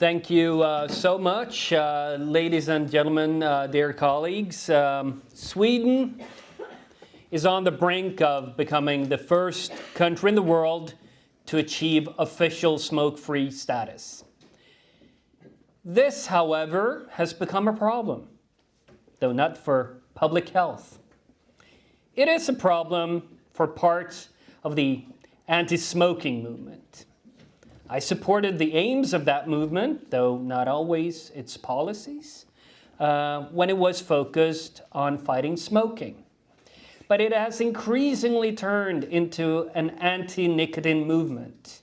Thank you so much, ladies and gentlemen, dear colleagues. Sweden is on the brink of becoming the first country in the world to achieve official smoke-free status. This, however, has become a problem, though not for public health. It is a problem for parts of the anti-smoking movement. I supported the aims of that movement, though not always its policies, when it was focused on fighting smoking. But it has increasingly turned into an anti-nicotine movement,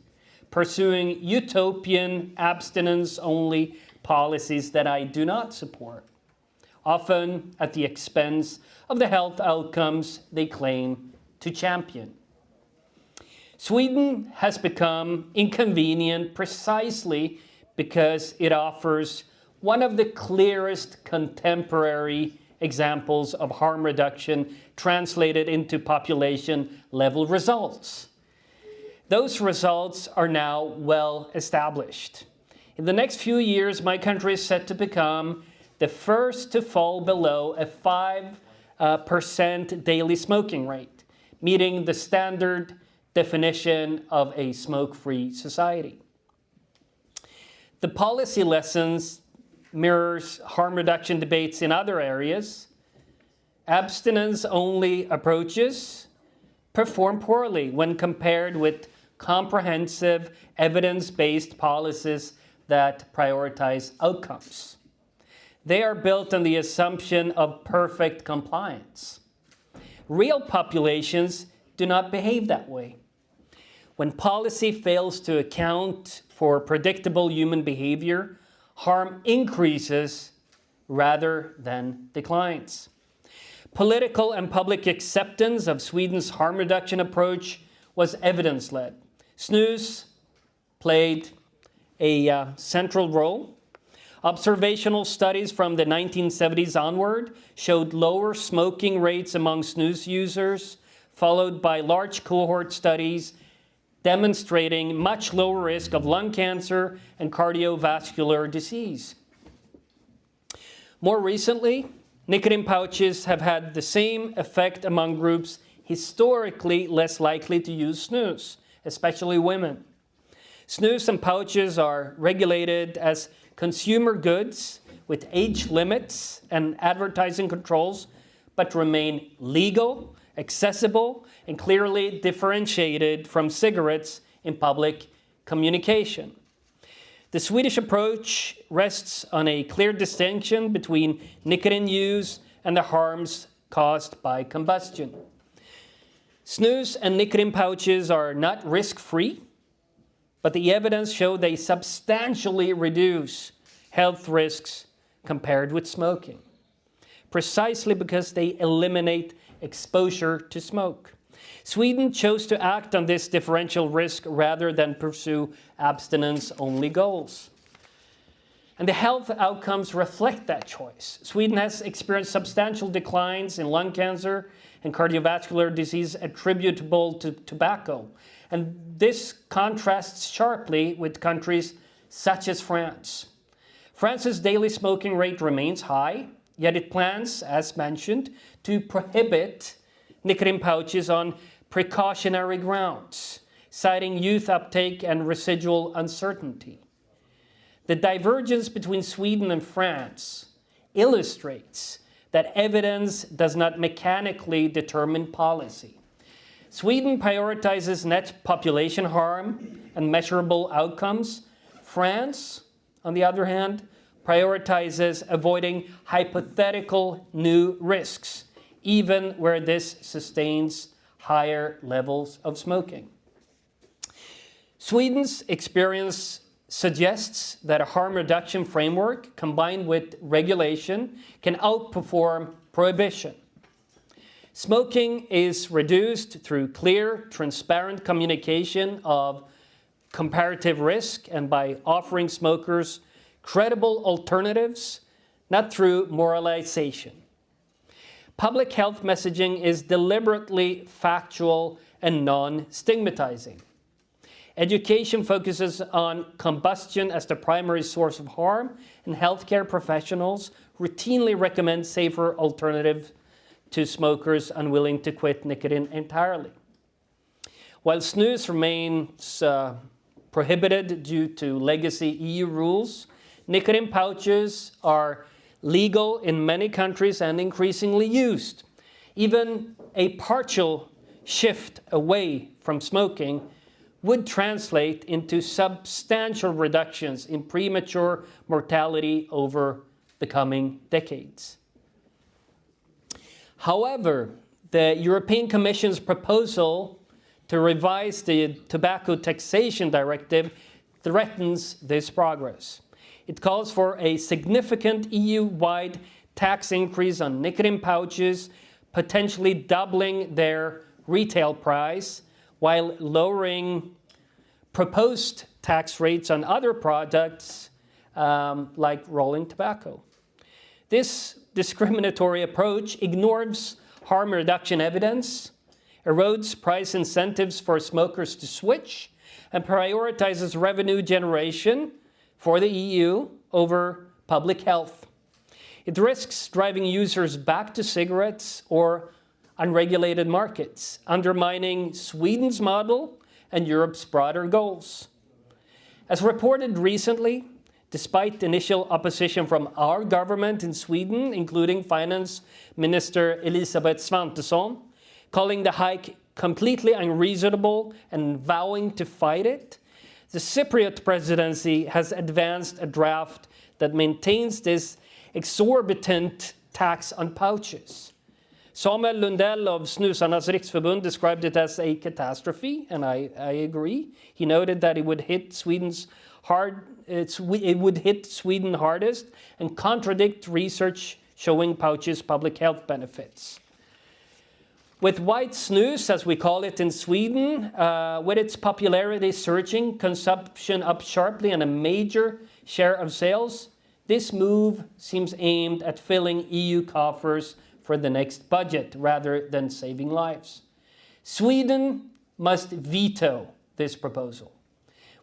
pursuing utopian abstinence-only policies that I do not support, often at the expense of the health outcomes they claim to champion. Sweden has become inconvenient precisely because it offers one of the clearest contemporary examples of harm reduction translated into population-level results. Those results are now well established. In the next few years, my country is set to become the first to fall below a 5% daily smoking rate, meeting the standard definition of a smoke-free society. The policy lessons mirrors harm reduction debates in other areas. Abstinence-only approaches perform poorly when compared with comprehensive, evidence-based policies that prioritize outcomes. They are built on the assumption of perfect compliance. Real populations do not behave that way. When policy fails to account for predictable human behavior, harm increases rather than declines. Political and public acceptance of Sweden's harm reduction approach was evidence-led. Snus played a central role. Observational studies from the 1970s onward showed lower smoking rates among snus users, followed by large cohort studies demonstrating much lower risk of lung cancer and cardiovascular disease. More recently, nicotine pouches have had the same effect among groups historically less likely to use snus, especially women. Snus and pouches are regulated as consumer goods with age limits and advertising controls, but remain legal, accessible, and clearly differentiated from cigarettes in public communication. The Swedish approach rests on a clear distinction between nicotine use and the harms caused by combustion. Snus and nicotine pouches are not risk-free, but the evidence shows they substantially reduce health risks compared with smoking, precisely because they eliminate exposure to smoke. Sweden chose to act on this differential risk rather than pursue abstinence-only goals. And the health outcomes reflect that choice. Sweden has experienced substantial declines in lung cancer and cardiovascular disease attributable to tobacco. And this contrasts sharply with countries such as France. France's daily smoking rate remains high, yet it plans, as mentioned, to prohibit nicotine pouches on precautionary grounds, citing youth uptake and residual uncertainty. The divergence between Sweden and France illustrates that evidence does not mechanically determine policy. Sweden prioritizes net population harm and measurable outcomes. France, on the other hand, prioritizes avoiding hypothetical new risks, even where this sustains higher levels of smoking. Sweden's experience suggests that a harm reduction framework combined with regulation can outperform prohibition. Smoking is reduced through clear, transparent communication of comparative risk and by offering smokers credible alternatives, not through moralization. Public health messaging is deliberately factual and non-stigmatizing. Education focuses on combustion as the primary source of harm, and healthcare professionals routinely recommend safer alternatives to smokers unwilling to quit nicotine entirely. While snus remains prohibited due to legacy EU rules, nicotine pouches are legal in many countries and increasingly used. Even a partial shift away from smoking would translate into substantial reductions in premature mortality over the coming decades. However, the European Commission's proposal to revise the Tobacco Taxation Directive threatens this progress. It calls for a significant EU-wide tax increase on nicotine pouches, potentially doubling their retail price, while lowering proposed tax rates on other products like rolling tobacco. This discriminatory approach ignores harm reduction evidence, erodes price incentives for smokers to switch, and prioritizes revenue generation for the EU over public health. It risks driving users back to cigarettes or unregulated markets, undermining Sweden's model and Europe's broader goals. As reported recently, despite initial opposition from our government in Sweden, including Finance Minister Elisabeth Svantesson, calling the hike completely unreasonable and vowing to fight it, the Cypriot presidency has advanced a draft that maintains this exorbitant tax on pouches. Samuel Lundell of Snusarnas Riksförbund described it as a catastrophe, and I agree. He noted that it would hit Sweden hardest and contradict research showing pouches' public health benefits. With white snus, as we call it in Sweden, with its popularity surging, consumption up sharply, and a major share of sales, this move seems aimed at filling EU coffers for the next budget rather than saving lives. Sweden must veto this proposal.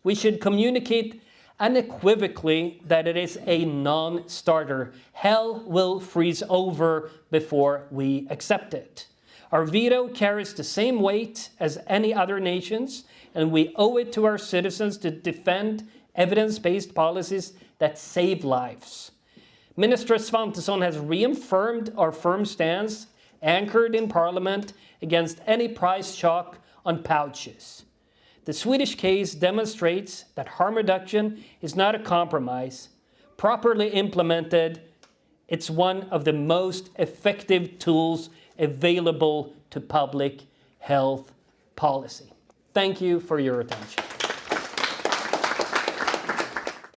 We should communicate unequivocally that it is a non-starter. Hell will freeze over before we accept it. Our veto carries the same weight as any other nation's, and we owe it to our citizens to defend evidence-based policies that save lives. Minister Svantesson has reaffirmed our firm stance, anchored in Parliament, against any price shock on pouches. The Swedish case demonstrates that harm reduction is not a compromise. Properly implemented, it's one of the most effective tools available to public health policy. Thank you for your attention.